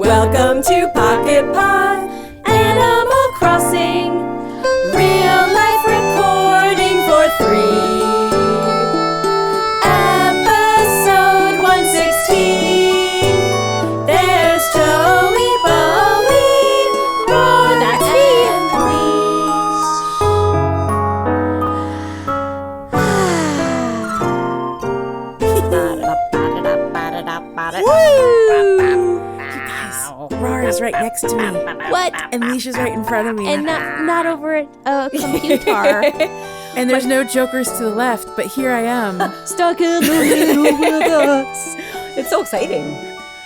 Welcome to Pocket Pod, Animal Crossing, real life recording for 3. Episode 116. There's Joey, Bowie, Ron, and Rara's right next to me. What? And Leesh is right in front of me. And not over a computer. And there's no jokers to the left, but here I am. Stuck in the middle with us. It's so exciting.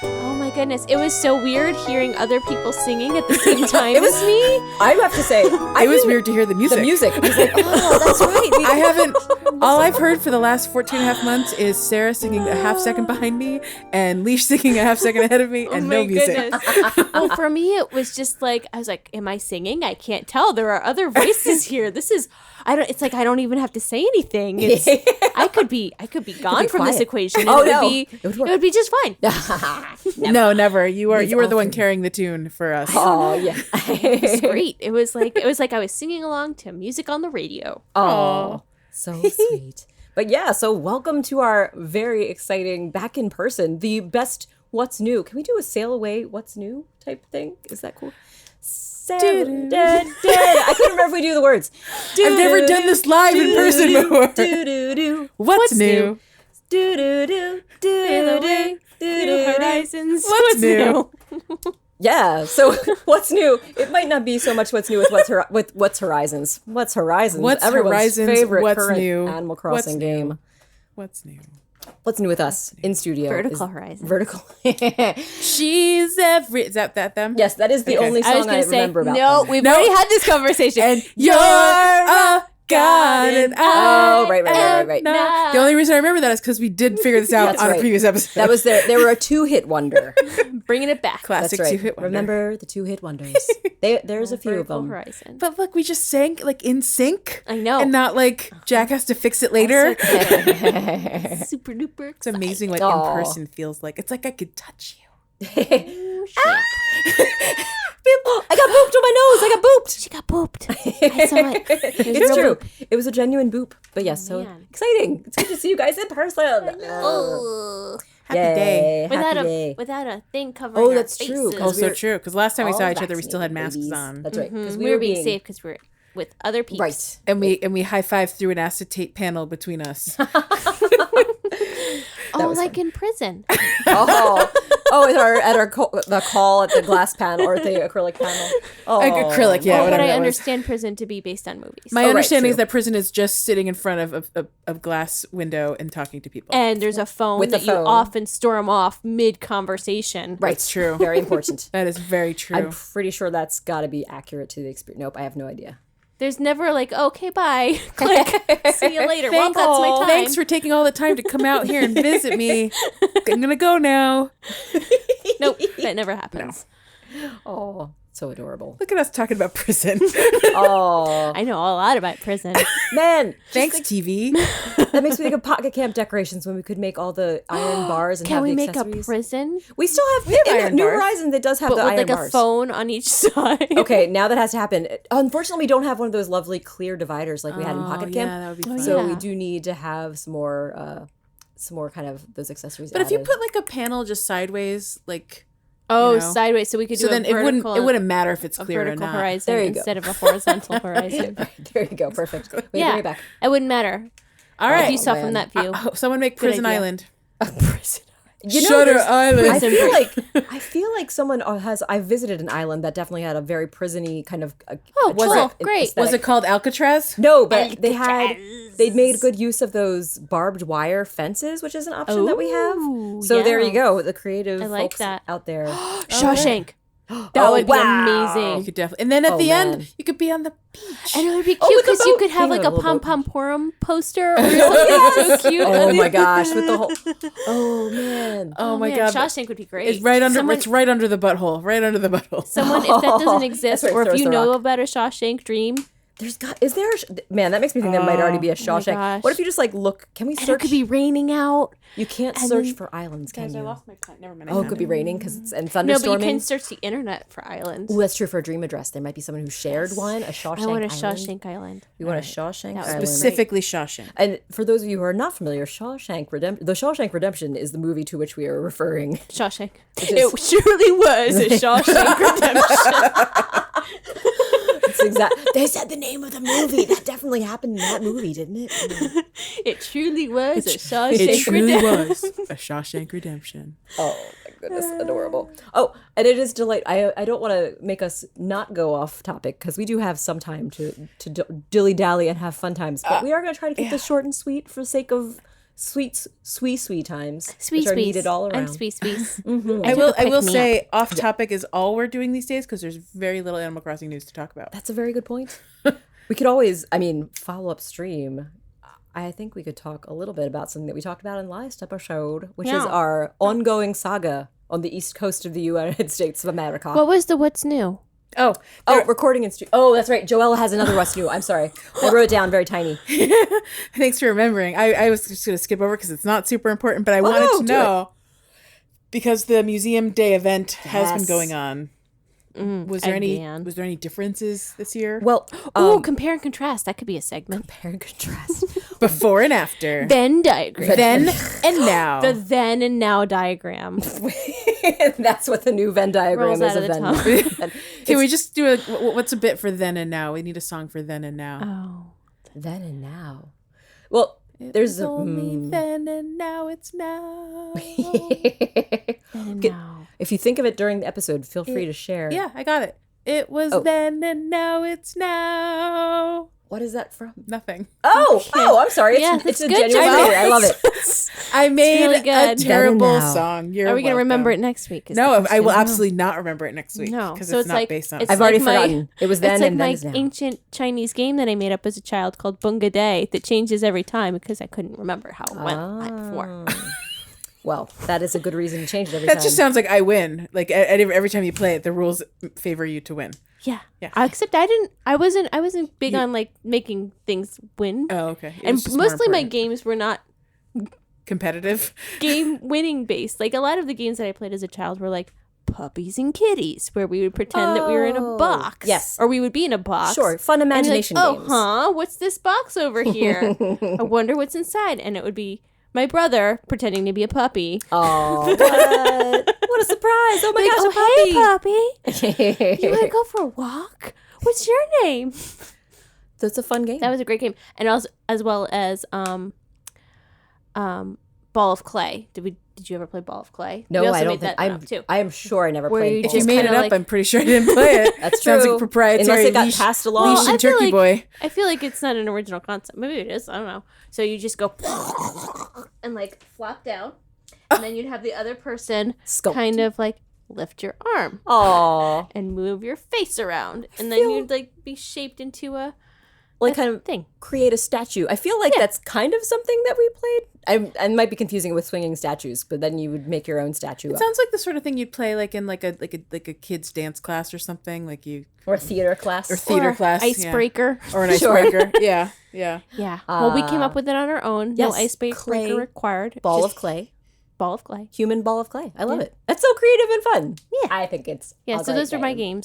Oh my goodness. It was so weird hearing other people singing at the same time It was- as me. I have to say, It was weird to hear the music. The music. I was like, oh, that's right. I haven't. All I've heard for the last 14 and a half months is Sarah singing a half second behind me and Leesh singing a half second ahead of me and no music. Well, for me, it was just like, I was like, am I singing? I can't tell. There are other voices here. This is, it's like I don't even have to say anything. It's, I could be gone from this quiet. equation. And Oh, it no. would be just fine. No, never. You were the one carrying the tune for us. Oh, yeah. It was great. It was like I was singing along to music on the radio. Oh, so sweet. But yeah, so welcome to our very exciting back in person, the best what's new. Can we do a sail away what's new type thing? Is that cool? Sail dead. I couldn't remember if we do the words. I've never done this live in person before. What's new? New horizons. What's new? Yeah, so what's new? It might not be so much what's new with what's Horizons. What's Horizons? What's Everyone's Horizons? favorite What's current new? Animal Crossing game. What's new? What's new with us in studio? Vertical is Horizon. Vertical. She's is that them? Yes, that is the only I was song going I to say, remember about no, them. we've already had this conversation. And you're a god and Oh, right. The only reason I remember that is because we did figure this out That's on right. a previous episode. That was they were a 2-hit wonder. Bringing it back. classic That's right. 2-hit wonder. Remember the 2-hit wonders. There's a few of Vertical them. Horizon. But look, we just sang like in sync. I know. And not like Jack has to fix it later. Super duper. It's amazing what Aw. in person feels like. It's like I could touch you. I got booped on my nose. I got booped. She got booped. I saw it. It's true. It was a genuine boop. But yes, so man. exciting. It's good to see you guys in person. Oh. Happy day. Without a thing covering Oh, our that's true, faces. 'cause Oh, so true. Because last time we all saw each other, we still had masks vaccinated on. babies. That's right. Because We were being safe because we're with other people. Right. And we high-fived through an acetate panel between us. Oh, like in prison. The call at the glass panel or the acrylic panel. Oh, Like acrylic, yeah. But whatever I that was. understand prison to be based on movies. My right, understanding true. is that prison is just sitting in front of a glass window and talking to people. And there's a phone With the that you phone. often storm off mid-conversation. Right. That's true. Very important. That is very true. I'm pretty sure that's got to be accurate to the experience. Nope, I have no idea. There's never like, okay, bye. Click. See you later. Well, that's my time. Thanks for taking all the time to come out here and visit me. I'm gonna go now. Nope, that never happens. Oh, so adorable. Look at us talking about prison. Oh, I know a lot about prison. man. Thanks, TV. That makes me think of pocket camp decorations when we could make all the iron bars and Can have we the make a accessories. prison? We still have, iron New bars. Horizons that does have But the with iron like bars. a phone on each side. Okay, now that has to happen. Unfortunately, we don't have one of those lovely clear dividers like we had in Pocket Camp. Yeah, that would be fun. So yeah. we do need to have some more kind of those accessories. But if you added. put like a panel just sideways, like Oh, you know. sideways. So we could so do then a it vertical, wouldn't matter if it's a clear or vertical not. horizon There you go. instead of a horizontal horizon. there you go, perfect. Wait, Yeah, bring it back. it wouldn't matter All right. if you saw man. from that view. Someone make Prison idea. Island. Prison. Shutter there's- Island. I feel like someone has. I visited an island that definitely had a very prison-y kind of. Oh, Was cool. it- Great. aesthetic. Was it called Alcatraz? No, but they'd made good use of those barbed wire fences, which is an option that we have. Ooh, So there yeah. you go, the creative I like folks that. out there. Shawshank. That Oh, would be wow. You amazing. could definitely. And then at Oh, the man. end, you could be on the beach. And it would be Oh, cute with the because you boat. could have Hang like on, a a little pom boat. pom porum poster or something so cute. Oh my gosh, with the whole. Oh man. Oh, my man, god. Shawshank would be great. It's right under. Someone, it's right under the butthole. Right under the butthole. someone if that doesn't exist, That's or where it if you throws the know rock. about a Shawshank dream, Is there? Man, that makes me think there might already be a Shawshank. gosh. What if you just like look? Can we And it search? could be raining out. You can't and search then- for islands, can Guys, I you? lost my pen. Never mind. Oh, it could be raining and No, thunderstorming. but you can search the internet for islands. Ooh, that's true for a dream address. There might be someone who shared one. A Shawshank I want a Island. Shawshank Island. We want a Shawshank That was Island. Specifically Shawshank. And for those of you who are not familiar, the Shawshank Redemption is the movie to which we are referring. Shawshank. is- It surely was a Shawshank Redemption. They said the name of the movie. That definitely happened in that movie, didn't it? It truly was a It Shawshank truly Redemption. was a Shawshank Redemption. Oh my goodness, adorable. Oh, and it is delight. I don't want to make us not go off topic because we do have some time to dilly dally and have fun times, but we are going to try to keep this short and sweet for the sake of sweet times, Sweet which are sweets. needed all around. I'm sweet sweets. I will say off topic is all we're doing these days because there's very little Animal Crossing news to talk about. That's a very good point. We could always, follow upstream. I think we could talk a little bit about something that we talked about in last episode, which is Yeah. our ongoing saga on the east coast of the United States of America. What was the what's new? Oh, Recording in studio. Oh, that's right. Joella has another what's new. I'm sorry. I wrote it down very tiny. thanks for remembering. I was just going to skip over because it's not super important, but I wanted to do know because the Museum Day event has been Yes. going on. Was there again. any differences this year? Well, Oh, compare and contrast. That could be a segment. compare and contrast. Before and after. Venn diagram. Then and now. The then and now diagram. That's what the new Venn diagram Rolls is. out of the tongue. Can we just do what's a bit for then and now? We need a song for then and now. Oh. Then and now. Well, there's It's only then and now it's now. Then and now. If you think of it during the episode, feel free to share. Yeah, I got it. It was Oh. then and now it's now. What is that from? Nothing. Oh, I'm sorry. Yeah, It's that's a good, genuine Joelle. memory. I love it. I made really a good. terrible Then and now. song. You're Are we going to welcome. remember it next week? Is the No, I question. will absolutely not remember it next week. No. because So it's it's not like- based on. it's I've already like my- forgotten. It was then It's like and then my is now. ancient Chinese game that I made up as a child called Bunga Day that changes every time because I couldn't remember how it went before. Well, that is a good reason to change it every time. That just sounds like I win. Like every time you play it, the rules favor you to win. Yeah. Yeah. Except I wasn't big on like making things win. Oh, okay. It And was just more mostly my important. games were not Competitive. game winning based. Like a lot of the games that I played as a child were like puppies and kitties, where we would pretend that we were in a Oh, box. yes. Or we would be in a box. Sure, fun And you're like, imagination oh, games. huh? What's this box over here? I wonder what's inside. And it would be my brother pretending to be a puppy. Oh, what a surprise! Oh my Like, gosh, oh, a hey, puppy! puppy. You want to go for a walk? What's your name? That's a fun game. That was a great game. And also, as well as Ball of Clay. Did you ever play Ball of Clay? No, We also I don't made think. that up too. I am sure I never Where played. you Ball. If you just made it kinda up, like- I'm pretty sure I didn't play it. That's Sounds true. like proprietary. Unless it got Leash- passed along. Leash I and feel Turkey like- Boy. I feel like it's not an original concept. Maybe it is. I don't know. So you just go and like flop down, and then you'd have the other person Sculpt. kind of like lift your arm Aw, and move your face around, and then feel- you'd like be shaped into a like kind of thing. create a statue. I feel like that's kind of something that we played. I might be confusing it with swinging statues, but then you would make your own statue up. Sounds like the sort of thing you'd play like in like a kid's dance class or something, like you Or theater class. or theater Or class, yeah. icebreaker. or an Sure. icebreaker. Yeah. Yeah. Well, we came up with it on our own. yes, No icebreaker clay required. ball Just of clay. ball of clay. Human ball of clay. I love it. That's so creative and fun. Yeah. I think it's Yeah. a So great those are my game.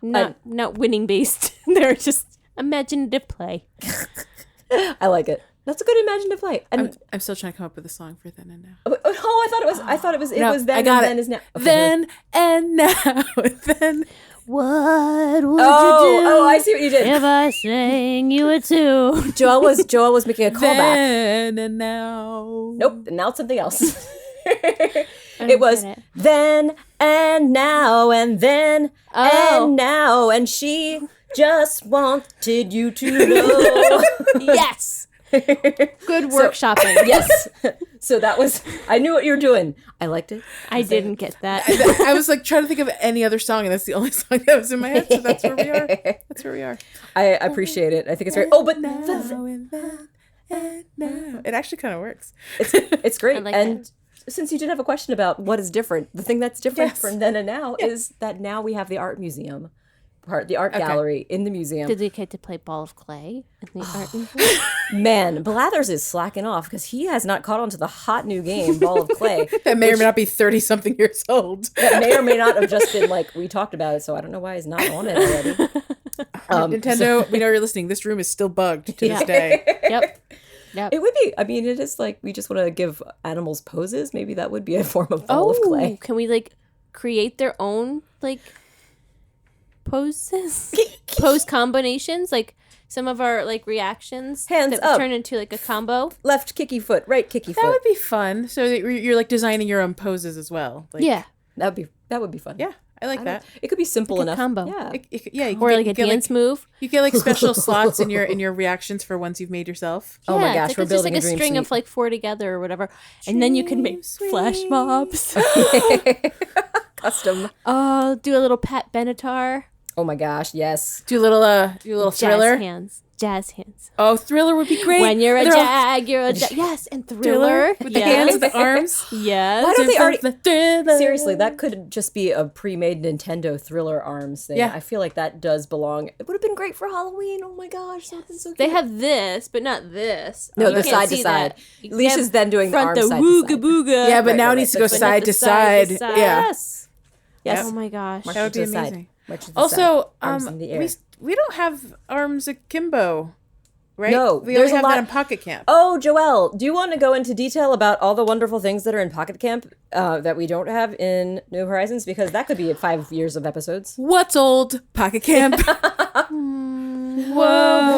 games. Not winning based. They're just imaginative play. I like it. That's a good imaginative play. And I'm still trying to come up with a song for then and now. oh, I thought it was No, was then I got and then it. is now. Okay. Then and now. Then What would Oh, I see what you did. if I sang you a tune? Joel was making a callback. then and now. Nope, now it's something else. I It don't was get it. then and now and then Oh. and now and she just wanted you to know. Yes. Good workshopping. Yes. So that was, I knew what you were doing. I liked it. I didn't get that. I was like trying to think of any other song, and that's the only song that was in my head. So that's where we are. That's where we are. I appreciate it. I think it's very, oh, but Now and then and now. It actually kind of works. it's great. I like And since you did have a question about what is different, the thing that's different Yes. from then and now is that now we have the art museum part, the art gallery in the museum. Did they get to play ball of clay in the art museum? Man, Blathers is slacking off because he has not caught on to the hot new game, Ball of Clay. That may or may not be 30-something years old. That may or may not have just been like, we talked about it, so I don't know why he's not on it already. Nintendo, we know you're listening. This room is still bugged to this day. Yep. It would be, I mean, it is like, we just want to give animals poses. Maybe that would be a form of Ball of Clay. Can we like create their own like poses? Pose combinations? Like some of our like reactions Hands that up. turn into like a combo. Left kicky foot, right kicky That foot. would be fun. So that you're like designing your own poses as well. Like, Yeah. That would be fun. Yeah, I like that. It could be simple Like a enough. combo. Yeah. You Or get- like you a get, dance move. You get like special slots in your reactions for ones you've made yourself. Oh my Yeah, gosh, it's we're like, it's just building like a a dream string of suite. like 4 together or whatever. And then you can make flash mobs. Custom. Oh, do a little Pat Benatar. Oh my gosh, yes. Do a little Thriller. Jazz hands. Oh, Thriller would be great. When you're a They're all jag, you're a jag. Yes, and Thriller Thriller. with the hands, the arms. Yes. Why don't they already... Thriller. Seriously, that could just be a pre-made Nintendo Thriller arms thing. Yeah. I feel like that does belong. It would have been great for Halloween. Oh my gosh, that would have been so cute. They have this, but not this. No, You the can't side to see side. that. They Leash have is then doing the front arm the side to wooga side. booga. Yeah, but Right, now right, it needs to right. go But side not to the side to side. side. Yeah. Yes. Yes. Oh my gosh. March That would to be the side. amazing. March to the Also, side. Arms in the air. we don't have arms akimbo, right? No, we there's only a have lot- that in Pocket Camp. Oh, Joelle, do you want to go into detail about all the wonderful things that are in Pocket Camp that we don't have in New Horizons? Because that could be 5 years of episodes. What's old Pocket Camp?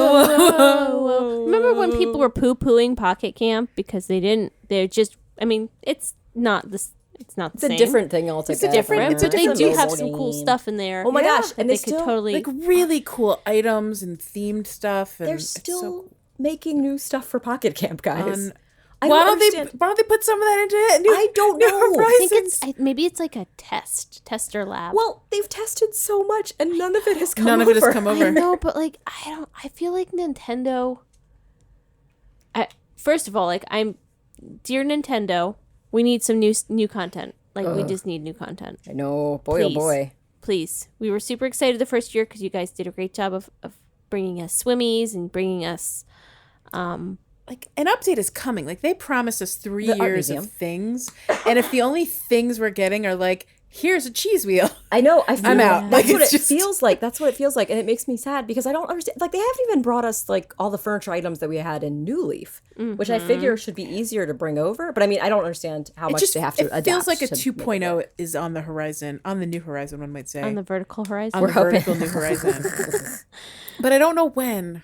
Whoa. Remember when people were poo-pooing Pocket Camp because they're just, I mean, it's not the same. It's a different thing altogether. Different, It's a but they different do have mobile some cool game. stuff in there. Oh my Yeah. gosh, that and they they could still totally. Like really cool items and themed stuff. And they're it's still so making new stuff for Pocket Camp, guys. fun. I Why don't don't understand. they put some of that into it? I don't know. I think Horizons? maybe it's like a tester lab. Well, they've tested so much, and none of it has come None of it has over. come over. I know, but like I feel like Nintendo. First of all, like dear Nintendo, we need some new content. Like we just need new content. I know, boy, Please. oh boy. Please, we were super excited the first year because you guys did a great job of bringing us swimmies and bringing us. Like an update is coming. Like they promised us 3 The art years museum. of things, and if the only things we're getting are like, here's a cheese wheel. I know. I feel I'm out. That's Like, what it's it just- feels like. That's what it feels like, and it makes me sad because I don't understand. Like they haven't even brought us like all the furniture items that we had in New Leaf, which I figure should be easier to bring over. But I mean, I don't understand how much they have to adapt. It feels like a to 2.0 is on the horizon, on the new horizon, one might say, On the vertical horizon. on the hoping. vertical new horizon. But I don't know when.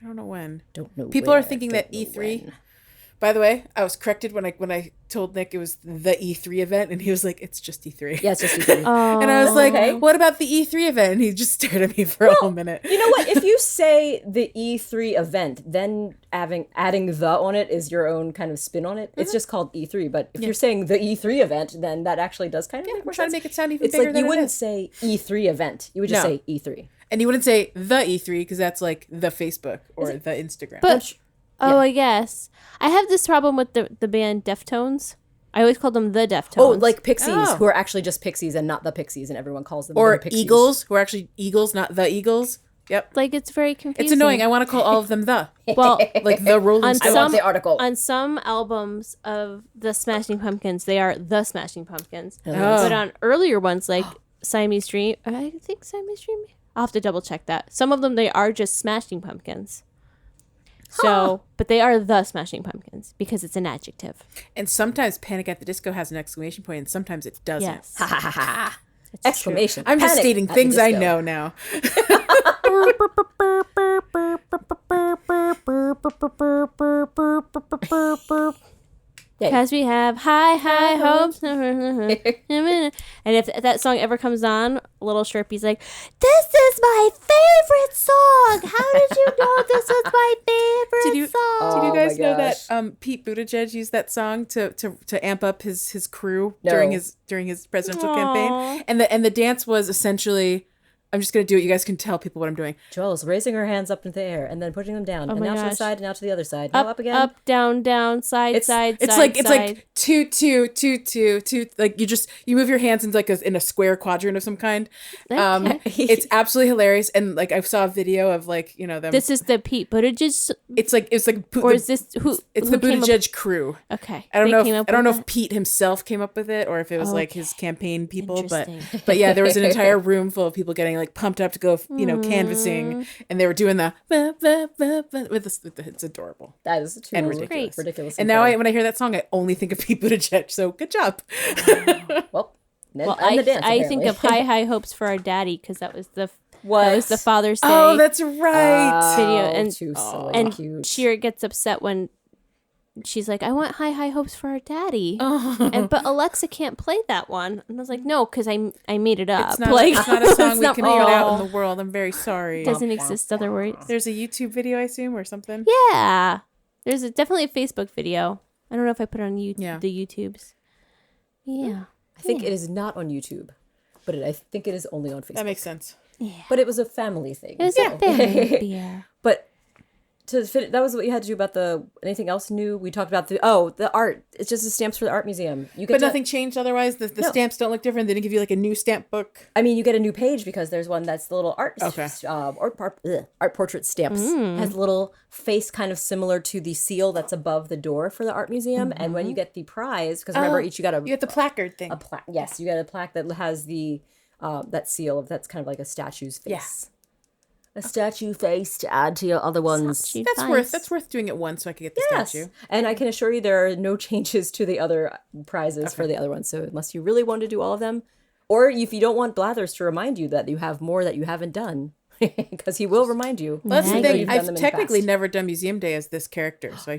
Don't know. People where, are thinking that don't know E3. when. By the way, I was corrected when I told Nick it was the E3 event, and he was like, "It's just E3." Yeah, it's just E3. And I was like, okay. "What about the E3 event?" And he just stared at me for a whole minute. You know what? If you say the E3 event, then adding the on it is your own kind of spin on it. It's just called E3. But if you're saying the E3 event, then that actually does kind of make more trying to sense. make it sound even it's bigger like than you it wouldn't is. say E3 event. You would just No. say E3. And you wouldn't say the E3 because that's like the Facebook or the Instagram. But I guess I have this problem with the band Deftones. I always call them the Deftones. Oh, like Pixies, Oh. who are actually just Pixies and not the Pixies, and everyone calls them or the Pixies. Eagles, who are actually Eagles, not the Eagles. Yep. like it's very confusing. It's annoying. I want to call all of them the. Well, Like the Rolling on Stones. I want some the article. on some albums of the Smashing Pumpkins, they are the Smashing Pumpkins. Oh. But on earlier ones, like Siamese Dream, I think Siamese Dream. I'll have to double check that. Some of them they are just Smashing Pumpkins. So, but they are the Smashing Pumpkins because it's an adjective. And sometimes Panic at the Disco has an exclamation point, and sometimes it doesn't. Yes. Ha ha ha. Exclamation. I'm just Panic stating at the things I disco. know now. Yeah. Because we have high hopes. And if that song ever comes on, Little Sharpie's like, "This is my favorite song. How did you know this was my favorite song?" Did you Oh guys my know that gosh. Pete Buttigieg used that song to amp up his crew No. during his presidential campaign? And the dance was essentially I'm just going to do it. You guys can tell people what I'm doing. Joel's raising her hands up into the air and then putting them down. and my now to the gosh. side and now to the other side. Now up again. Up, down, down, side, side, It's side, like side. 2 2 2 2 2. Like you move your hands in like in a square quadrant of some kind. It's absolutely hilarious. And like I saw a video of like them. This is the Pete Buttigieg. It's like Or is this who? It's who the came up- Buttigieg crew. Okay. I don't They know. came If, up I don't know with if Pete himself came up with it or if it was like his campaign people. But Interesting. yeah, there was an entire room full of people getting like pumped up to go, canvassing, and they were doing the it's adorable. That is too And ridiculous. ridiculous. And now when I hear that song, I only think of Pete Buttigieg. So good job. well, I think of high hopes for our daddy because that was the Father's Day. Oh, that's right. Video and too silly. and Cute. Cheer gets upset when she's like, I want high hopes for our daddy. But Alexa can't play that one. And I was like, no, because I made it up. It's not, like, it's not a song it's we not can put real. out in the world. I'm very sorry. Doesn't exist other words. There's a YouTube video, I assume, or something. Yeah. There's definitely a Facebook video. I don't know if I put it on the YouTubes. Yeah. I think it is not on YouTube, but I think it is only on Facebook. That makes sense. Yeah. But it was a family thing. It was a family beer. But that was what you had to do about anything else new? We talked about the art. It's just the stamps for the art museum. But nothing changed otherwise? The stamps don't look different? They didn't give you like a new stamp book? I mean, you get a new page because there's one that's the little art portrait stamps. Has a little face kind of similar to the seal that's above the door for the art museum. And when you get the prize, because remember you get the placard thing. Yes, you get a plaque that has the that seal that's kind of like a statue's face. Yeah. A statue face to add to your other ones. That's worth doing it once so I could get the statue. And I can assure you there are no changes to the other prizes for the other ones. So unless you really want to do all of them, or if you don't want Blathers to remind you that you have more that you haven't done, because he will remind you. Well, that's the thing. I've technically never done Museum Day as this character, so I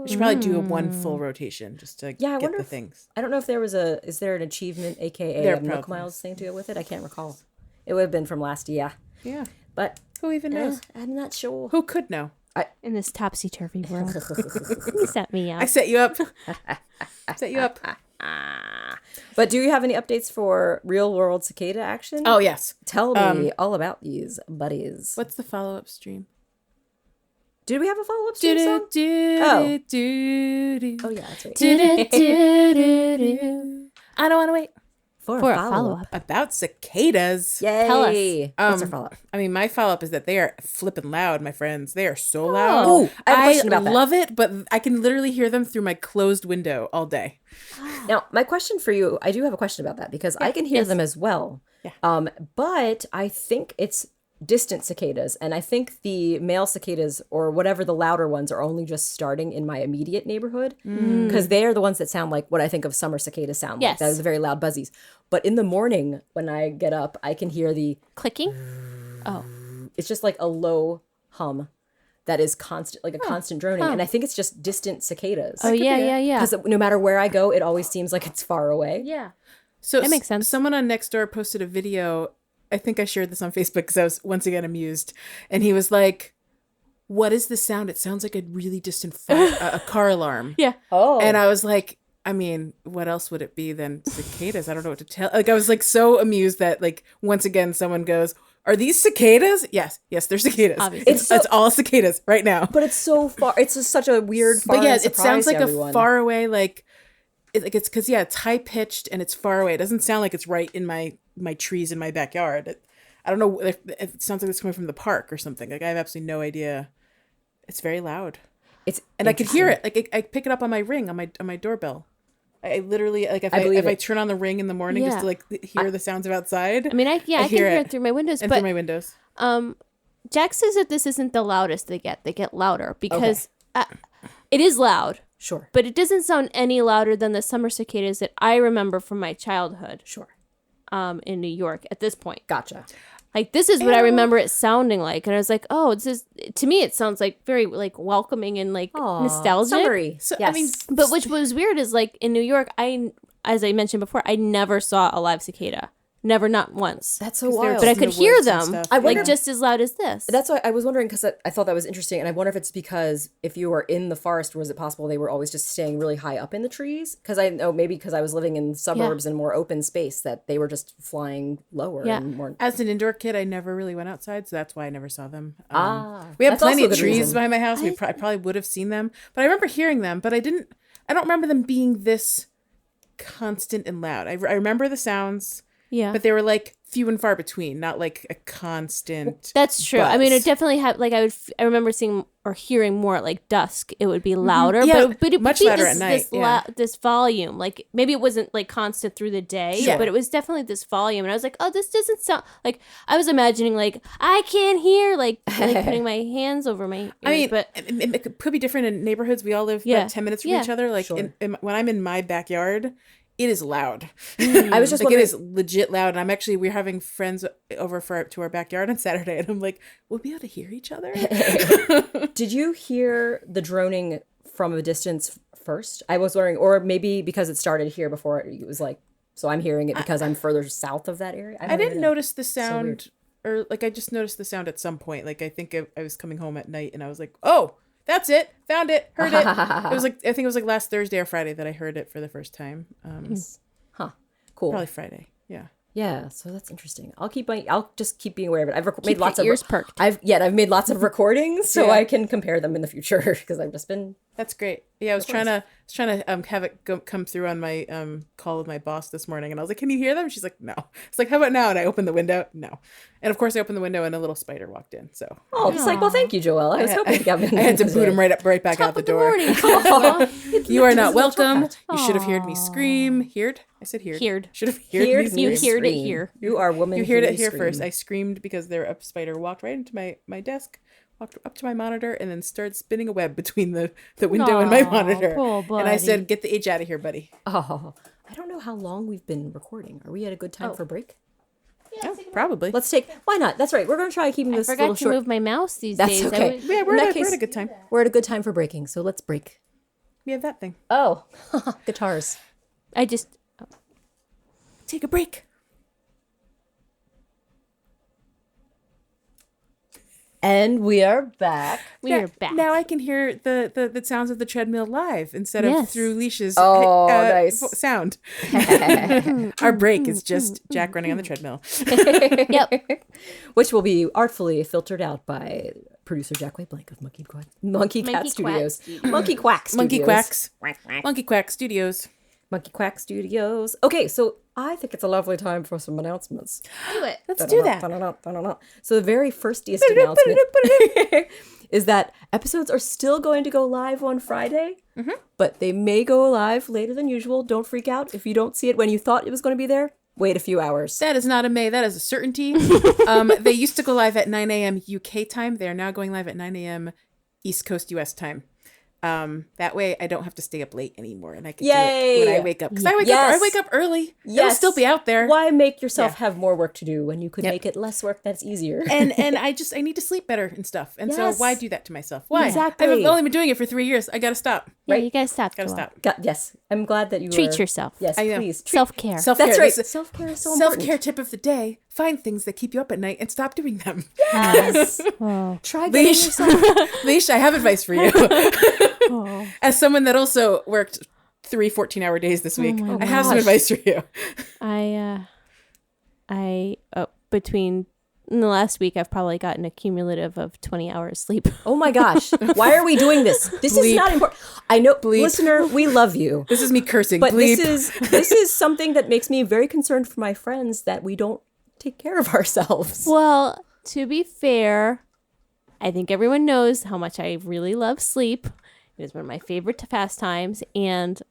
should probably do one full rotation just to get the things. I don't know if there was is there an achievement, aka a Milk Miles thing to go with it? I can't recall. It would have been from last year. Yeah. But who even knows? I'm not sure. Who could know? In this topsy-turvy world. You set me up. I set you up. Set you up. But do you have any updates for real world cicada action? Oh, yes. Tell me all about these buddies. What's the follow-up stream? Did we have a follow-up stream song? Oh, yeah, that's right. I don't want to wait. For a follow-up. About cicadas. Yay. Tell us. What's our follow-up? I mean, my follow-up is that they are flipping loud, my friends. They are so loud. Oh, I have a question about that. love it, but I can literally hear them through my closed window all day. Now, my question for you, I do have a question about that because I can hear them as well. Yeah. But I think it's distant cicadas, and I think the male cicadas or whatever the louder ones are only just starting in my immediate neighborhood because they are the ones that sound like what I think of summer cicadas sound like. That is very loud buzzies. But in the morning when I get up, I can hear the clicking. Oh, it's just like a low hum that is constant, like a constant droning, and I think it's just distant cicadas. Oh yeah. Because no matter where I go, it always seems like it's far away. Yeah. So that makes sense. Someone on Nextdoor posted a video. I think I shared this on Facebook because I was once again amused. And he was like, what is the sound? It sounds like a really distant a car alarm. Yeah. Oh. And I was like, I mean, what else would it be than cicadas? I don't know what to tell. Like, I was like so amused that like, once again, someone goes, are these cicadas? Yes, they're cicadas. Obviously. It's all cicadas right now. But it's so far. It's just such a weird. But yeah, it surprise sounds like to everyone. a far away, like it's because it's high pitched and it's far away. It doesn't sound like it's right in my trees in my backyard. I don't know. It sounds like it's coming from the park or something. Like I have absolutely no idea. It's very loud. I could hear it. Like I pick it up on my ring on my doorbell. I literally like if I turn on the ring in the morning just to like hear the sounds of outside. I mean, I can hear it through my windows. And through my windows. Jack says that this isn't the loudest they get. They get louder because it is loud. Sure. But it doesn't sound any louder than the summer cicadas that I remember from my childhood. Sure. In New York at this point. Gotcha. Like this is what I remember it sounding like, and I was like, "Oh, this is." To me, it sounds like very like welcoming and like nostalgic. Summery. So yes. I mean, But which was weird is like in New York, as I mentioned before, I never saw a live cicada. Never, not once. That's so 'Cause they're wild. But I in the could hear woods and them, stuff. I wonder- like just as loud as this. That's why I was wondering, because I thought that was interesting, and I wonder if it's because if you were in the forest, was it possible they were always just staying really high up in the trees? Because I know maybe because I was living in suburbs and more open space that they were just flying lower Yeah. and more. As an indoor kid, I never really went outside, so that's why I never saw them. Ah, we have that's also plenty a of good trees reason. behind my house. I probably would have seen them, but I remember hearing them. But I don't remember them being this constant and loud. I remember the sounds, Yeah. but they were like few and far between, not like a constant. That's true. I mean, buzz. it definitely had like I remember seeing or hearing more at like dusk. It would be louder, Yeah, but it much would be louder this, at night, This, yeah. this volume, like maybe it wasn't like constant through the day, Sure. but it was definitely this volume. And I was like, oh, this doesn't sound like I was imagining like I can't hear like putting my hands over my ears. I mean, but it could be different in neighborhoods. We all live Yeah. about 10 minutes from Yeah. each other. Like Sure. when I'm in my backyard, it is loud. I was just Like it wondering. is legit loud. And we're having friends over to our backyard on Saturday, and I'm like, we'll be able to hear each other. Did you hear the droning from a distance first? I was wondering, or maybe because it started here before it was like, so I'm hearing it because I'm further south of that area. I don't didn't even know. notice the sound, or like I just noticed the sound at some point. Like I think I was coming home at night, and I was like, oh, that's it, found it, heard it. It was like I think it was like last Thursday or Friday that I heard it for the first time. Huh. Cool. Probably Friday. Yeah. Yeah, so that's interesting. I'll just keep being aware of it. I've made lots your of ears perked. I've made lots of recordings so Yeah. I can compare them in the future because I've just been That's great. Yeah, I was trying to have it come through on my call with my boss this morning, and I was like, "Can you hear them?" She's like, "No." It's like, "How about now?" And I opened the window. No, and of course I opened the window, and a little spider walked in. So it's like, well, thank you, Joelle. I was hoping to get I had to boot him right back out the door. You are not welcome. You should have heard me scream. Heard? I said heard. Heard. Should have heard me Heard scream. You heard it here. You are a woman. You heard who it here scream. first. I screamed because a spider walked right into my desk, walked up to my monitor, and then started spinning a web between the window and my Aw, monitor. poor And I buddy. said, "Get the H out of here, buddy." Oh, I don't know how long we've been recording. Are we at a good time for break? Oh, probably. Let's take. Why not? That's right. We're going to try keeping I this a forgot little to short. move my mouse these That's days. okay. Yeah, we're In that at case- a good time. We're at a good time for breaking, so let's break. We have that thing. Oh, guitars. I just Take a break. And we are back. we are back. Now I can hear the sounds of the treadmill live instead of Yes. through Leesh's nice. sound. Our break is just Jack running on the treadmill. Yep. Which will be artfully filtered out by producer Jack White Blank of Monkey Cat Monkey Quack Studios. Studios. Monkey Quack Studios. Monkey Quacks. Monkey Quack Studios. Monkey Quack Studios. Okay, so I think it's a lovely time for some announcements. Do it. Let's do that. So the very firstiest announcement is that episodes are still going to go live on Friday, but they may go live later than usual. Don't freak out if you don't see it when you thought it was going to be there. Wait a few hours. That is not a may. That is a certainty. They used to go live at 9 a.m. UK time. They are now going live at 9 a.m. East Coast US time. That way I don't have to stay up late anymore, and I can do it when I wake up. Because I wake up early. It'll Yes. still be out there. Why make yourself Yeah. have more work to do when you could Yep. make it less work that's easier? And I need to sleep better and stuff. And so Yes. why do that to myself? Why? Exactly. I've only been doing it for 3 years. I gotta stop. Yeah, Right. you guys stop. Gotta Joelle. stop. Yes, I'm glad that you Treat were- yourself. Yes, I know. please. Self-care. Self-care. That's right. This is- Self-care is so Self-care important. tip of the day: find things that keep you up at night and stop doing them. Yes. Oh. Try getting Leesh, yourself. Leesh, I have advice for you. Oh. As someone that also worked 3 14-hour days this week, I have some gosh. advice for you. Between in the last week, I've probably gotten a cumulative of 20 hours sleep. Oh my gosh. Why are we doing this? This is Bleep. not important. I know, listener, we love you. This is me cursing. But Bleep. this is something that makes me very concerned for my friends that we don't take care of ourselves. Well, to be fair, I think everyone knows how much I really love sleep. It is one of my favorite pastimes, and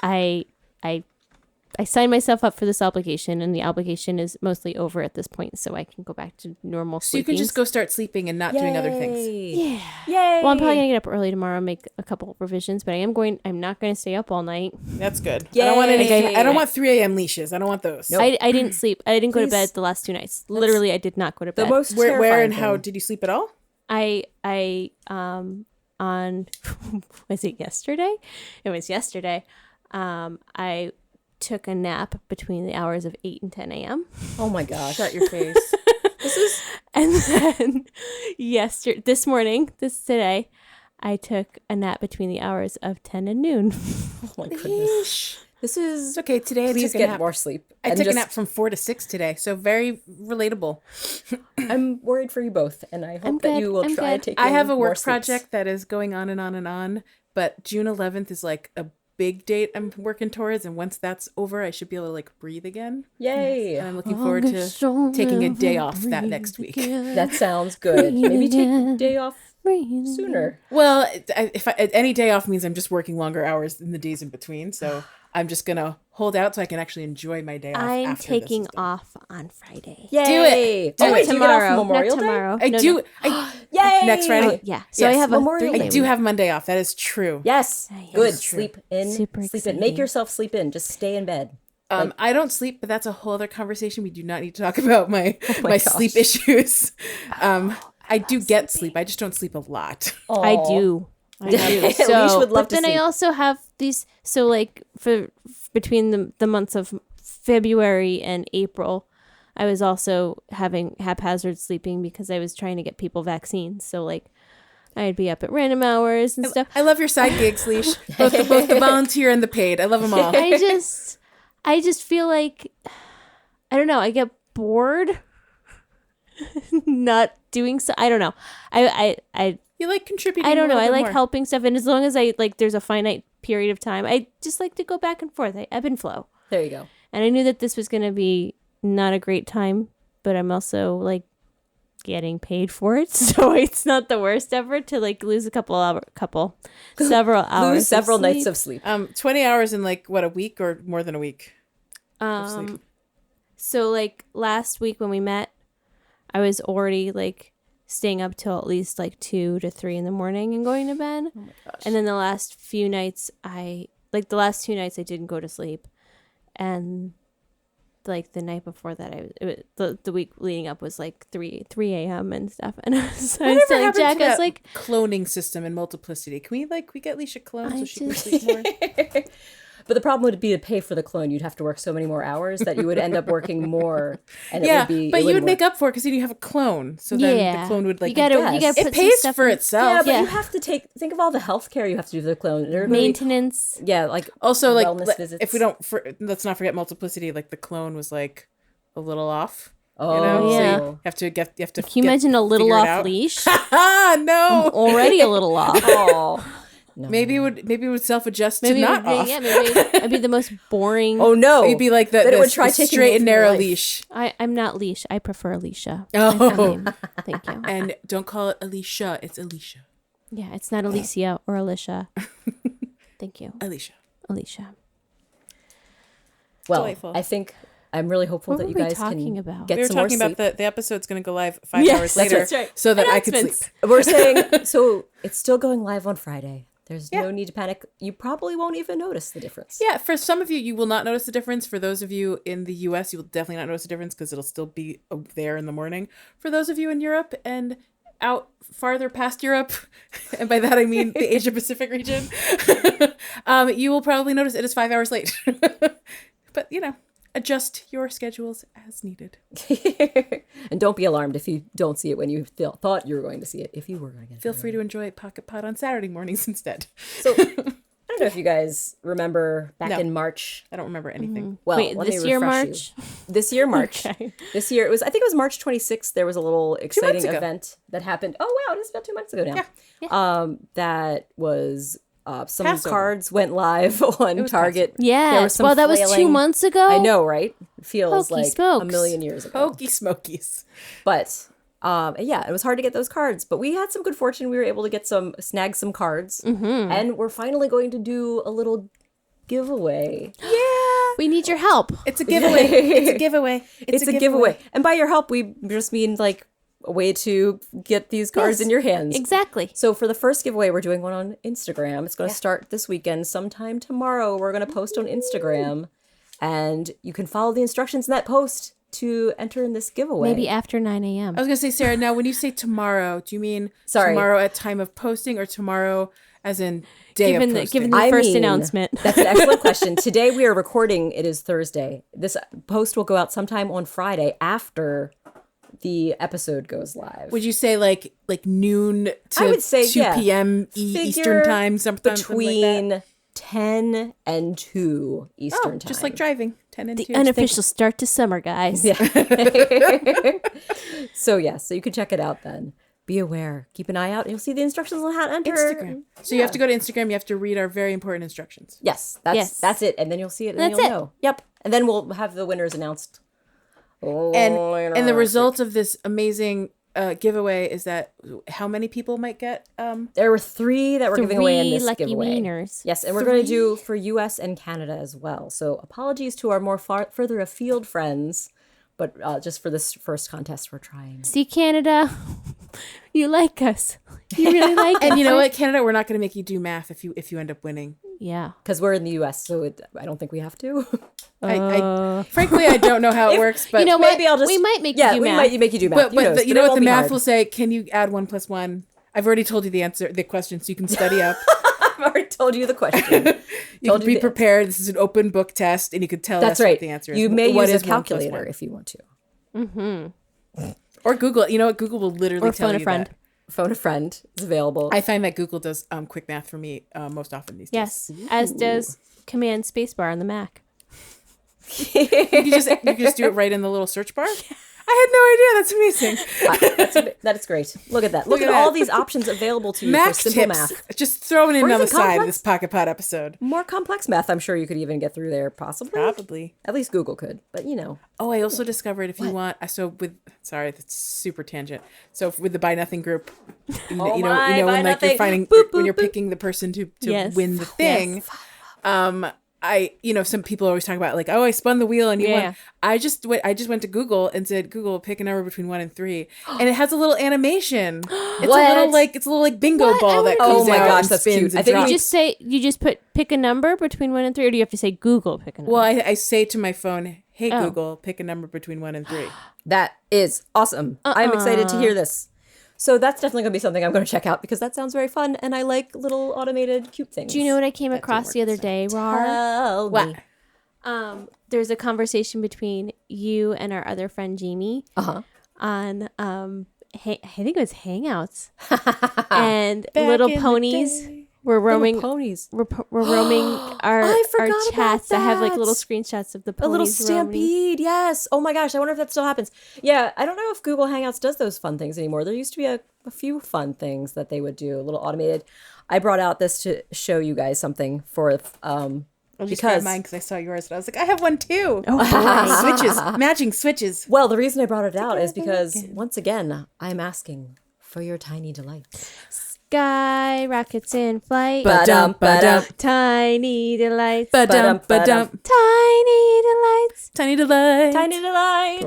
I signed myself up for this obligation, and the obligation is mostly over at this point, so I can go back to normal So you sleeping. can just go start sleeping and not doing other things. Yeah. Yay. Well, I'm probably gonna get up early tomorrow and make a couple revisions, but I'm not gonna stay up all night. That's good. Yay. I don't want any. Okay. I don't want 3 a.m. leashes. I don't want those. Nope. I didn't sleep. I didn't go to Please. bed the last 2 nights. Literally, I did not go to The bed. most Where terrifying and how thing. did you sleep at all? I on was it yesterday? It was yesterday. I took a nap between the hours of 8 and 10 a.m. Oh my gosh. Shut your face. And then today, I took a nap between the hours of 10 and noon. Oh my goodness. This is It's okay. Today I please took a get nap. more sleep. I And took a just- nap from 4 to 6 today, so very relatable. I'm worried for you both, and I hope that good. you will I'm try good. taking I have a more work sleeps. project that is going on and on and on, but June 11th is like a big date I'm working towards, and once that's over, I should be able to like breathe again. Yay. And I'm looking forward to taking a day off that next week. That sounds good. Maybe take a day off sooner. Well, any day off means I'm just working longer hours than the days in between, so I'm just gonna hold out so I can actually enjoy my day off. I'm after taking this is done. off on Friday. Yay. Do Oh, it. wait, do you get off Memorial not Day? tomorrow. I No, do. no. Yay. Next Friday. Oh, yeah. So I Yes. have Memorial a Day. I do have Monday off. That is true. Yes. Yes. Good. That's true. Sleep in. Super sleep in. Make exciting. yourself sleep in. Just stay in bed. I don't sleep, but that's a whole other conversation. We do not need to talk about my my my gosh. sleep issues. I do get sleep. I just don't sleep a lot. I Aw. do. I do. Leesh So, would love but to then I sleep. also have these. So, like for between the months of February and April, I was also having haphazard sleeping because I was trying to get people vaccines. So, like, I'd be up at random hours and stuff. I love your side gigs, Leesh. Both the volunteer and the paid. I love them all. I just feel like I don't know. I get bored not doing so. I don't know. I You like contributing. I don't a know. little I bit like more. helping stuff, and as long as I like, there's a finite period of time. I just like to go back and forth. I ebb and flow. There you go. And I knew that this was going to be not a great time, but I'm also like getting paid for it, so it's not the worst ever to like lose several hours, Lose several nights of sleep. 20 hours in like what, a week or more than a week of sleep. So like last week when we met, I was already like staying up till at least like 2 to 3 in the morning and going to bed. Oh my gosh. And then the last few nights, the last 2 nights I didn't go to sleep, and like the night before that, the week leading up was like 3 a.m. and stuff. And I was Whatever telling happened Jack, to I was that like, cloning system and multiplicity? Can we get Leesh a clone so I she can just- sleep more? But the problem would be to pay for the clone. You'd have to work so many more hours that you would end up working more. And Yeah, it would be. but it you would wouldn't make work. up for it because then you have a clone. So then yeah, the clone would like you gotta guess. put it some pays stuff for in- itself. Yeah, but Yeah. you have to think of all the health care you have to do for the clone. There are gonna be- maintenance. yeah, like Also, like wellness visits. if we don't, let's not forget multiplicity. Like the clone was like a little off. Oh, You know, yeah. so you have to get. You have to. Can you imagine a little figure it off out. leash? Ah, no. Already a little off. Oh. No. Maybe it would self adjust to Maybe not off. yeah, maybe I'd be the most boring. Oh no. You'd be like Then it the would try the taking straight over and your narrow life. leash. I'm not Leash. I prefer Alicia. Oh, Thank you. and don't call it Alicia. It's Alicia. Yeah, it's not Alicia or Alicia. Thank you, Alicia. Alicia. Well, Delightful. I think I'm really hopeful What that were you we guys talking can about? get We were some more talking sleep. about the episode's going to go live 5 Yes, hours that's later, right. so that I could sleep. Announcements. We're saying so it's still going live on Friday. There's Yeah. no need to panic. You probably won't even notice the difference. Yeah, for some of you, you will not notice the difference. For those of you in the US, you will definitely not notice the difference because it'll still be there in the morning. For those of you in Europe and out farther past Europe, and by that I mean the Asia Pacific region, you will probably notice it is 5 hours late. But, adjust your schedules as needed. And don't be alarmed if you don't see it when you thought you were going to see it. If you were going to get it. Feel free to enjoy Pocket Pod on Saturday mornings instead. So I don't know if you guys remember back No. in March. I don't remember anything. Well, Wait, let me this year refresh March? you. This year March. Okay. This year I think it was March 26th. There was a little exciting ago. event that happened. Oh wow, it is about 2 months ago now. Yeah. That was some Passover. cards went live on Target. There was Yes. some Well, that was 2 flailing. months ago. I know, right? It feels Hokey like smokes. a million years ago. Pokey smokies. But yeah, it was hard to get those cards, but we had some good fortune. We were able to snag some cards, and we're finally going to do a little giveaway. We need your help. It's a giveaway. It's a giveaway. It's a giveaway, and by your help, we just mean like a way to get these cards Yes, in your hands. Exactly. So for the first giveaway, we're doing one on Instagram. It's going to start this weekend. Sometime tomorrow, we're going to post on Instagram, and you can follow the instructions in that post to enter in this giveaway. Maybe after 9 a.m. I was going to say, Sarah, now when you say tomorrow, do you mean Sorry. tomorrow at time of posting or tomorrow As in day Given of the, posting. given the I first mean, announcement. That's an excellent question. Today we are recording. It is Thursday. This post will go out sometime on Friday after the episode goes live. Would you say like noon to I would say 2 yeah. p.m. Figure Eastern time, something between like that? 10 and 2 Eastern time. Just like driving, 10 and 2. The unofficial start to summer, guys. Yeah. So you can check it out then. Be aware. Keep an eye out. And you'll see the instructions on how to enter. Instagram. So you have to go to Instagram. You have to read our very important instructions. Yes, Yes. that's it. And then you'll see it and That's then it. you'll know. Yep. And then we'll have the winners announced. And the result of this amazing giveaway is that how many people might get? There were 3 that were giving away in this lucky giveaway. wieners. Yes, and we're going to do for US and Canada as well. So apologies to our more further afield friends, but just for this first contest we're trying. See, Canada, you like us. You really like us. And you know what, Canada, we're not going to make you do math if you end up winning. Yeah. Because we're in the US, so I don't think we have to. Frankly, I don't know how it works, but You know Maybe what? I'll just we might make yeah, you do we math. might make you do math. but you it know what won't the be math hard. will say? Can you add 1 + 1? I've already told you the question, so you can study up. I've already told you the question. You can be prepared. This is an open book test, and you could tell That's us right. what the answer is. You may What use a is 1 + calculator 1? if you want to. Or Google. You know what? Google will literally Or tell phone a you friend. that. Phone a friend is available. I find that Google does quick math for me most often these days. Yes, as does Command Spacebar on the Mac. You can just do it right in the little search bar. I had no idea. That's amazing. That is great. Look at that. Look at at all that. these options available to you Mac for simple tips. math. Just throwing it in Or on the even side of complex. this Pocket Pod episode. More complex math, I'm sure you could even get through there, possibly. Probably. At least Google could, but Oh, I also discovered if you want, sorry, that's super tangent. So with the Buy Nothing group, you know my, when Buy like Nothing. you're finding, Boop, when boop, you're boop. picking the person to Yes. win the thing, some people always talk about like, oh, I spun the wheel and you Yeah. won. I just went to Google and said, Google, pick a number between 1 and 3, and it has a little animation. It's a little bingo ball that Oh comes my out gosh, and that's spins cute. and I think drops. You just pick a number between 1 and 3, or do you have to say Google pick a number? Well, I say to my phone, hey, Oh. Google, pick a number between 1 and 3. That is awesome. I'm excited to hear this. So that's definitely going to be something I'm going to check out because that sounds very fun and I like little automated cute things. Do you know what I came across the other day, Rar? Tell What? me. There's a conversation between you and our other friend Jamie on I think it was Hangouts, and little in the ponies day. were roaming. Little ponies. We're roaming our I forgot about chats that have like that. little screenshots of the ponies. A little roaming. stampede, yes. Oh my gosh, I wonder if that still happens. Yeah, I don't know if Google Hangouts does those fun things anymore. There used to be a few fun things that they would do, a little automated. I brought out this to show you guys something for I just because grabbed mine because I saw yours and I was like, I have one too. Oh, Switches, matching switches. well, the reason I brought it out is because once again, I'm asking for your tiny delights. Sky rockets in flight. Ba-dum, ba-dum. Tiny delights. Ba-dum, ba-dum. Tiny delights. Tiny delight. Tiny delights.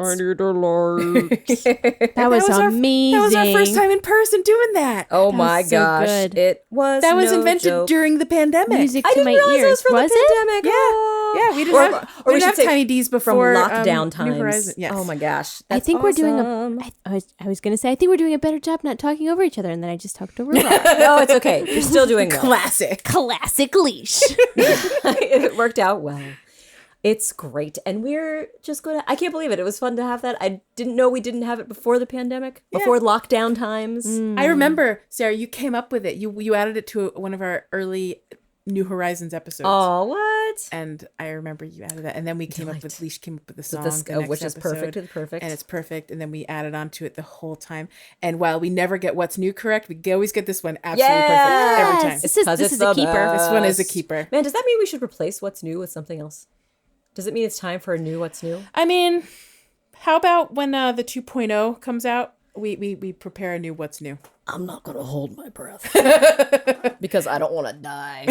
That was amazing. That was our first time in person doing that. Oh my so gosh. good. It was That was no invented joke. during the pandemic. Music I to didn't my realize ears. it was from Was the it? pandemic. Yeah. Oh. Yeah, we didn't have, or we we didn't have should say Tiny D's from before lockdown New times. Horizon. Yes. Oh my gosh. I That's think we're doing awesome. I was going to say, I think we're doing a better job not talking over each other, and then I just talked over Rob. No, it's okay. You're still doing well. Classic. Classic Leash. It worked out well. It's great. And we're just going to, I can't believe it. It was fun to have that. I didn't know we didn't have it before the pandemic, before lockdown times. I remember, Sarah, you came up with it. You added it to one of our early New Horizons episodes. Oh, what? And I remember you added that. And then we came up with, Leesh came up with the song. This, the next which is episode, perfect. It's perfect. And it's perfect. And then we added on to it the whole time. And while we never get what's new correct, we always get this one absolutely perfect every time. This is, Because this it's is a the keeper. best. This one is a keeper. Man, does that mean we should replace what's new with something else? Does it mean it's time for a new what's new? I mean, how about when the 2.0 comes out, we prepare a new what's new. I'm not going to hold my breath. Because I don't want to die.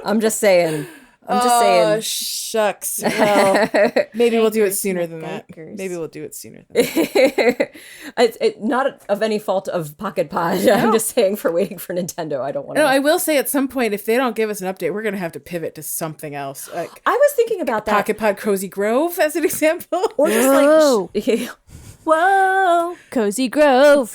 I'm just saying. Oh, shucks. Well, maybe we'll do it sooner than that. Bankers. Maybe we'll do it sooner than that. It's not of any fault of Pocket Pod. I'm just saying for waiting for Nintendo. I don't want to. No, I will say at some point, if they don't give us an update, we're going to have to pivot to something else. Like I was thinking about that. Pocket Pod Cozy Grove as an example. Or just Whoa. like Whoa. Cozy Grove.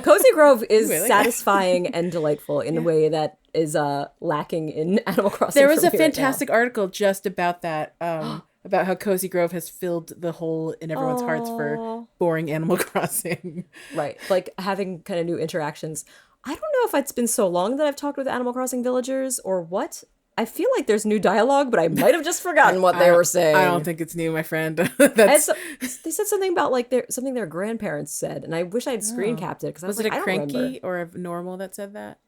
Cozy Grove is Really? satisfying and delightful in a way that is lacking in Animal Crossing. There was for a me right now. fantastic article just about that, about how Cozy Grove has filled the hole in everyone's hearts for boring Animal Crossing. Right. Like having kind of new interactions. I don't know if it's been so long that I've talked with Animal Crossing villagers or what. I feel like there's new dialogue, but I might have just forgotten what they were saying. I don't think it's new, my friend. They said something about like something their grandparents said, and I wish I had screen capped it because I was Was like, it a I don't cranky remember. or a normal that said that?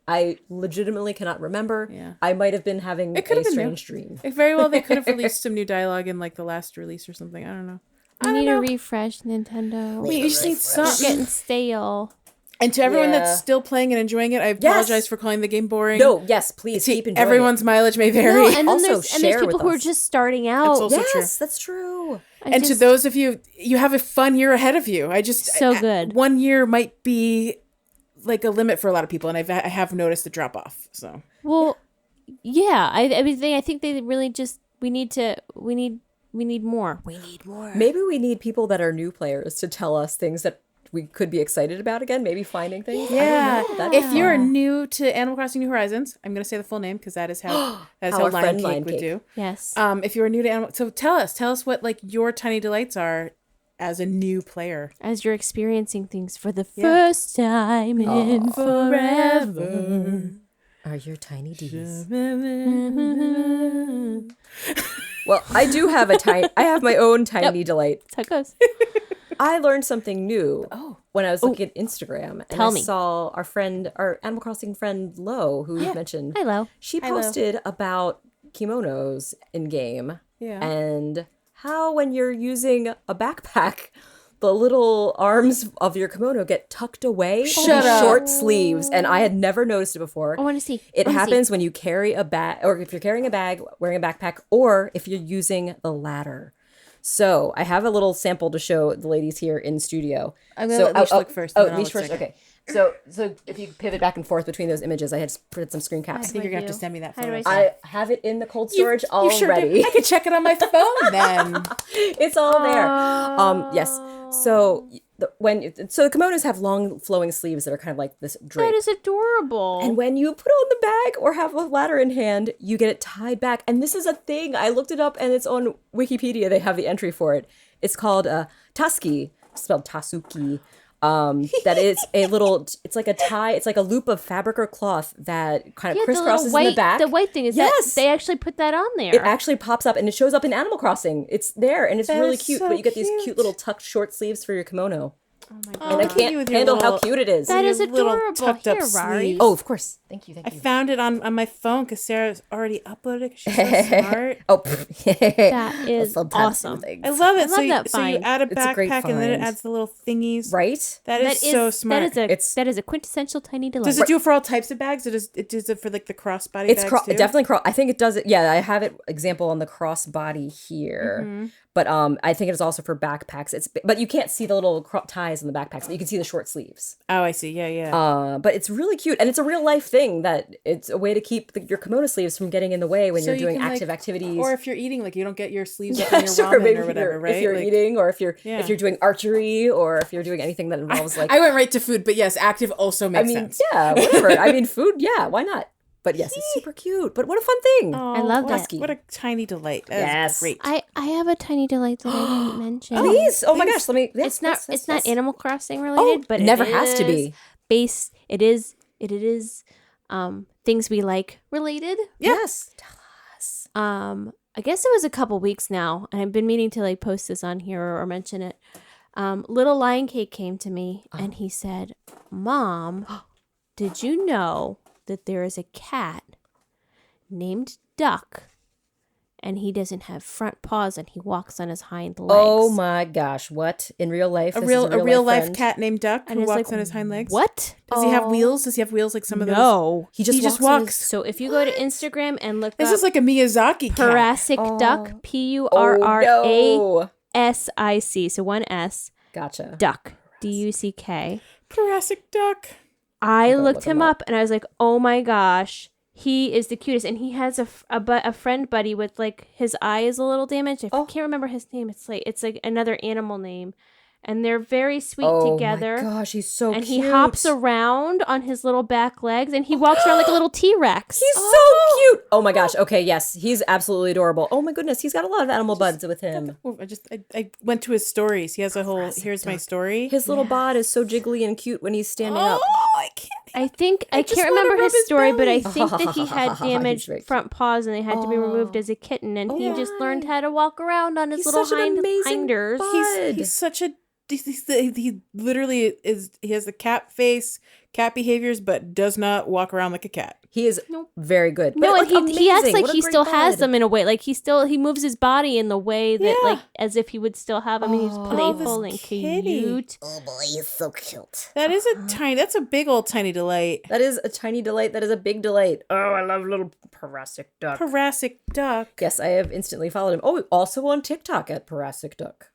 I legitimately cannot remember. Yeah. I might have been having It could a have been strange dream. Very well, they could have released some new dialogue in like the last release or something. I don't know. I need a refresh, Nintendo. You just need It's something. getting stale. And to everyone Yeah. that's still playing and enjoying it, I apologize for calling the game boring. No, yes, please keep enjoying Everyone's mileage may vary. No, and then Also there's share people with who are us. just starting out. also it. true. Yes, that's true. I And to just- those of you, you have a fun year ahead of you. So good. 1 year might be like a limit for a lot of people, and I have noticed the drop off. So Well, yeah. I think they really just we need more. We need more. Maybe we need people that are new players to tell us things that we could be excited about again. Maybe finding things. I don't know. That'd if be you're fun. new to Animal Crossing New Horizons, I'm going to say the full name because that is how our Lion friend Cake Lion would Cake. do. Yes. If you're new to Animal, so tell us what like your tiny delights are as a new player. As you're experiencing things for the first time in forever. Are your tiny D's? Well, I do have I have my own tiny delight. That's how it goes. I learned something new when I was looking at Instagram, and Tell I me. saw our Animal Crossing friend Lo, who you've mentioned. Hello. She Hi, Lo. posted about kimonos in game, Yeah. and how when you're using a backpack, the little arms of your kimono get tucked away. Shut up. Short sleeves, and I had never noticed it before. I want to see. It I wanna see. happens when you carry a bag, or if you're carrying a bag, wearing a backpack, or if you're using the ladder. So I have a little sample to show the ladies here in studio. I'm gonna let Leesh look first, and then I'll Leesh look first. second. Okay. So if you pivot back and forth between those images, I had to put some screen caps. I think you're going to have to do? send me that How do photo. I see? I have it in the cold storage You sure do. already. I could check it on my phone then. It's all there. Yes. So the kimonos have long flowing sleeves that are kind of like this drape. That is adorable. And when you put on the bag or have a ladder in hand, you get it tied back. And this is a thing. I looked it up and it's on Wikipedia. They have the entry for it. It's called taski, spelled tasuki. That is a little, it's like a tie, it's like a loop of fabric or cloth that kind of yeah, the crisscrosses little white, in the back. The white thing is Yes. that they actually put that on there. It actually pops up and it shows up in Animal Crossing. It's there and it's That really is cute, so but you get these cute. cute little tucked short sleeves for your kimono. oh my And god. I look at you can't with your handle how little- cute it is. That is your little adorable. tucked up Here, Rari. sleeve. Oh, of course. Thank you. I found it on my phone because Sarah's already uploaded it 'cause she's so smart. Oh, That is sometimes do awesome. things. I love it. I love that so you find. add a It's a great backpack and then it find. adds the little thingies. Right? That is so smart. That is a quintessential tiny delight. Does it do it for all types of bags? Or does it for like the crossbody It's bags too? definitely I think it does it. Yeah, I have it example on the crossbody here. But I think it is also for backpacks. But you can't see the little ties in the backpacks. But you can see the short sleeves. Oh, I see. Yeah. But it's really cute, and it's a real life thing that it's a way to keep your kimono sleeves from getting in the way when So you're you doing can, active like, activities. Or if you're eating, like you don't get your sleeves up Yeah, in your sure, ramen maybe or whatever, right? if you're Like, eating, or if Yeah. you're doing archery, or if you're doing anything that involves like I went right to food, but yes, active also makes sense. yeah, whatever. I mean, food, yeah, why not? But yes, it's super cute. But what a fun thing! Oh, I love what, that. What a tiny delight. That is Yes. great. I have a tiny delight that I didn't mention. Please, oh my gosh, let me. Yes, It's not yes, it's not yes. Animal Crossing related, but it never has to be. Based it is things we like related. Yes. I guess it was a couple weeks now, and I've been meaning to like post this on here or mention it. Little Lion Cake came to me and he said, "Mom, did you know that there is a cat named Duck, and he doesn't have front paws and he walks on his hind legs?" Oh my gosh, what in real life? A This is real life friend? cat named Duck And who it's walks like, on his hind legs. What? Does he have wheels? Does he have wheels like some of those? No. He just just walks. on walks. his- So if you go to Instagram and look This up is like a Miyazaki cat. Jurassic Duck, Oh, Purrasic, so one S, Gotcha. Duck, Duck. Jurassic Duck. I gotta looked look him him up and I was like, oh my gosh, he is the cutest. And he has a friend buddy with like his eye is a little damaged. I can't remember his name. It's like another animal name. and they're very sweet Oh together. my gosh, he's so and cute. he hops around on his little back legs, and he walks around like a little T-Rex. He's so cute. Oh my gosh. Okay, yes, he's absolutely adorable. Oh my goodness, he's got a lot of animal buds with him. I went to his stories. He has a whole here's my story. His little bod is so jiggly and cute when he's standing up. I can't. I think I just can't wanna remember rub his his story, but I belly. think that he had He's damaged very cute. front paws, and they had to be removed as a kitten, and he just learned how to walk around on his He's little such an amazing hinders. bud. He's such a he literally is. He has the cat face, cat behaviors, but does not walk around like a cat. He is very good. No, But, and he acts amazing. like What a he great still has bud. them in a way. Like he moves his body in the way that Yeah. like as if he would still have them. And he's playful this and kitty. cute. Oh boy, he's so cute. That is that's a big old tiny delight. That is a tiny delight. That is a big delight. Oh, I love little Parasic Duck. Parasic duck. Yes, I have instantly followed him. Oh, also on TikTok at Parasic Duck.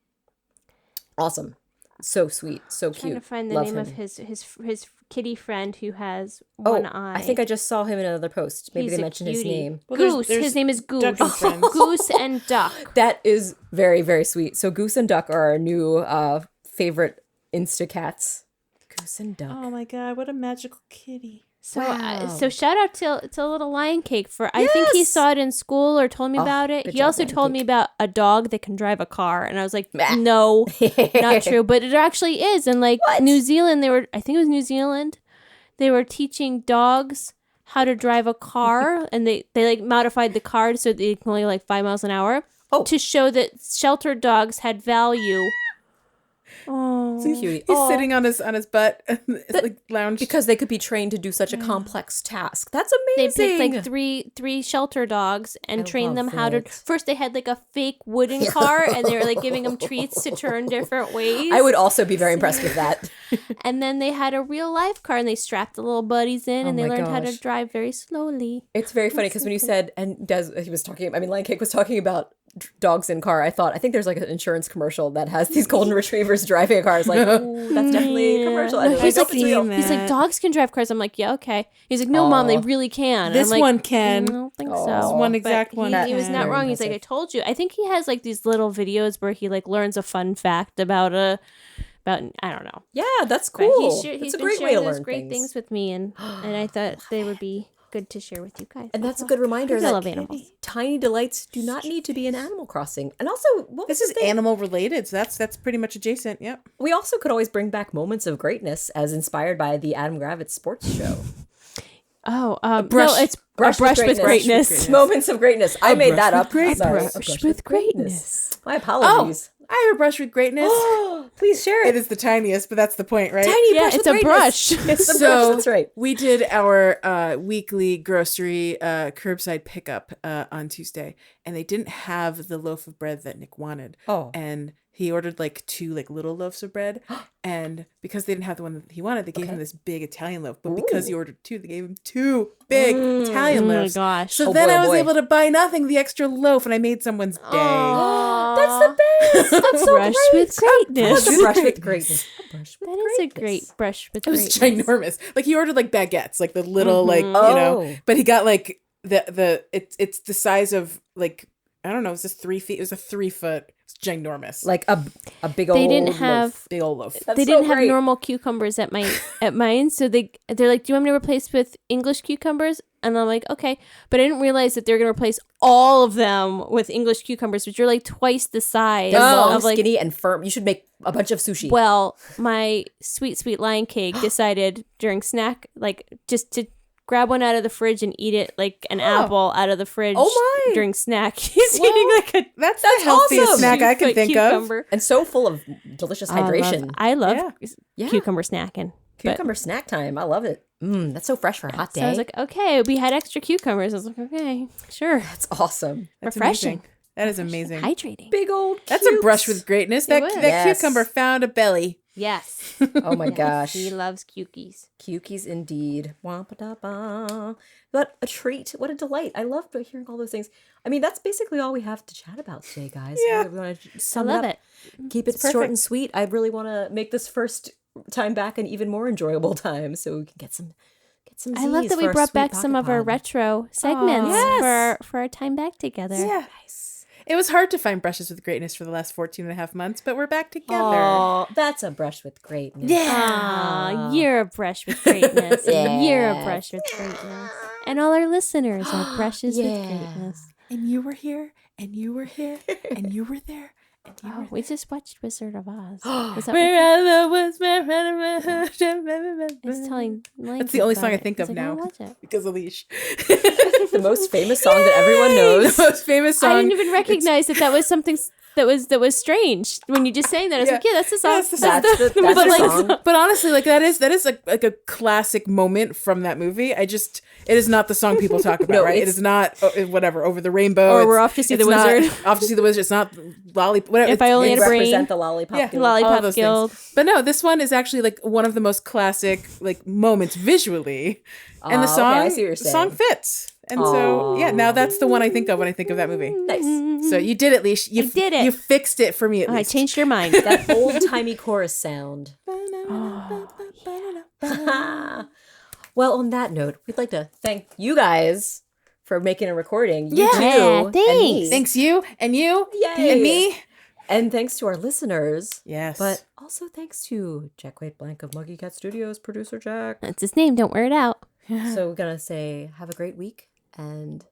Awesome. So sweet. So Trying cute. to find the Love name him. of his kitty friend who has Oh, one eye. I think I just saw him in another post. Maybe He's they a mentioned his cutie. name. Well, Goose. there's His name is Goose. Duck and Friends. Goose and Duck. That is very, very sweet. So Goose and Duck are our new favorite Instacats. Goose and Duck. Oh my god, what a magical kitty. So, Wow. so shout out to little Lion Cake for. I think he Yes! saw it in school or told me Oh, about it. good He job, also Lion told me Cake. about a dog that can drive a car, and I was like, Meh. no, not true. But it actually is. And like New Zealand, I think it was New Zealand, they were teaching dogs how to drive a car, and they like modified the car so they can only like 5 miles an hour to show that sheltered dogs had value. Oh, Cutie. He's sitting on his butt, like lounge. Because they could be trained to do such a complex task. That's they amazing. picked like three shelter dogs and trained them love how to. it. First, they had like a fake wooden car, and they were like giving them treats to turn different ways. I would also be very impressed with that. And then they had a real life car, and they strapped the little buddies in, and they my learned how to gosh. drive very slowly. It's very funny because when you said, and Des, he was talking, I mean, Lion Cake was talking about dogs in car. I think there's like an insurance commercial that has these golden retrievers driving a car. It's like, ooh, that's definitely a commercial. And He's I like, hope it's real. that. he's like, dogs can drive cars. I'm like, yeah, okay. He's like, no, Mom, they really can. This I'm like, one can. I don't think Aw. so. This one But exact one He was can. not Very wrong. He's like, I impressive. told you. I think he has like these little videos where he like learns a fun fact about I don't know. Yeah, that's But cool. he's It's a been great way sharing to those learn great things with me, and I thought they would be good to share with you guys. And that's a good reminder I that love animals. tiny delights do not need to be in Animal Crossing. And also, what was This is the thing? animal related, so that's pretty much adjacent. Yep. We also could always bring back moments of greatness as inspired by the Adam Gravitz sports show. Oh, brush- no, it's brush a brush with with greatness. greatness. Moments of greatness. I made that brush up. with Sorry. greatness. A Brush with greatness. My apologies. I have a brush with greatness. Please share It it. is the tiniest, but that's the point, right? Tiny Yeah, brush it's with a greatness. brush. It's the So brush. That's right. we did our weekly grocery curbside pickup on Tuesday, and they didn't have the loaf of bread that Nick wanted. Oh. And he ordered like two like little loaves of bread, and because they didn't have the one that he wanted, they gave him this big Italian loaf. But because he ordered two, they gave him two big Italian Oh my loaves. gosh. So Oh then boy, I oh was boy. able to buy nothing, the extra loaf, and I made someone's day. That's the best. That's so Brush great. with greatness. A brush with greatness. A brush with That is a greatness. great brush with It was greatness. ginormous. Like he ordered like baguettes, like the little like Oh. but he got like it's the size of like I don't know, it's just 3 feet. It was a 3 foot. It's ginormous. Like a big old They didn't loaf. have big old loaf. That's they so didn't have great. normal cucumbers at mine, so they're like, "Do you want me to replace with English cucumbers?" And I'm like, "Okay," but I didn't realize that they're gonna replace all of them with English cucumbers, which are like twice the size They're long, of like. skinny, and firm. You should make a bunch of sushi. Well, my sweet Lion Cake decided during snack, like just to grab one out of the fridge and eat it like an apple out of the fridge. Oh my. During snack, he's eating like a That's the healthiest awesome. snack I can 2-foot think of. cucumber. and so full of delicious hydration. I love Yeah. cucumber snacking. But Cucumber snack time. I love it. That's so fresh for a hot day. so I was like, okay, we had extra cucumbers. I was like, okay, sure. That's awesome. That's Refreshing. amazing. That is amazing. Hydrating. Big old. That's a brush with greatness. That was. Yes. cucumber found a belly. Yes. Oh my gosh. He loves cukies. Cukies indeed. Wampa-da-ba. What a treat. What a delight. I love hearing all those things. I mean, that's basically all we have to chat about today, guys. Yeah. We want to I sum love up, it. keep it short perfect. and sweet. I really want to make this first time back an even more enjoyable time so we can get some I love Z's that we for our brought sweet back some pocket of our pod. retro segments Yes. for our time back together. Yeah. Nice. It was hard to find brushes with greatness for the last 14 and a half months, but we're back together. Oh, that's a brush with greatness. Aw, you're a brush with greatness. And you're a brush with greatness. And all our listeners are brushes with greatness. And you were here, and you were here, and you were there. Oh, we just watched Wizard of Oz. Is that it's telling That's the only song I think of now. Watch it. Because of Leesh. The most famous song that everyone knows. The most famous song. I didn't even recognize that was something that was strange when you just sang that. I was like, yeah, that's the song. That's the song. but, the like, song. but honestly, like that is like a classic moment from that movie. It is not the song people talk about, No, right? It is not whatever Over the Rainbow. Or We're Off to See the Wizard. Off to See the Wizard. It's not Lollipop. Whatever. If I Only Had a Brain. Represent the Lollipop Guild. all Lollipop those Guild. things. But no, this one is actually like one of the most classic like moments visually, and the song okay, I see what you're the song saying. fits. And so yeah, now that's the one I think of when I think of that movie. Nice. So you did it, Leesh. You I did it. You fixed it for me at Oh, I least. changed your mind. That old-timey chorus sound. Well, on that note, we'd like to thank you guys for making a recording. You two, Yeah, and thanks. me. Thanks you and you Yay. and me. And thanks to our listeners. Yes. But also thanks to Jack White Blank of Monkey Cat Studios, producer Jack. That's his name. Don't wear it out. So we're going to say have a great week and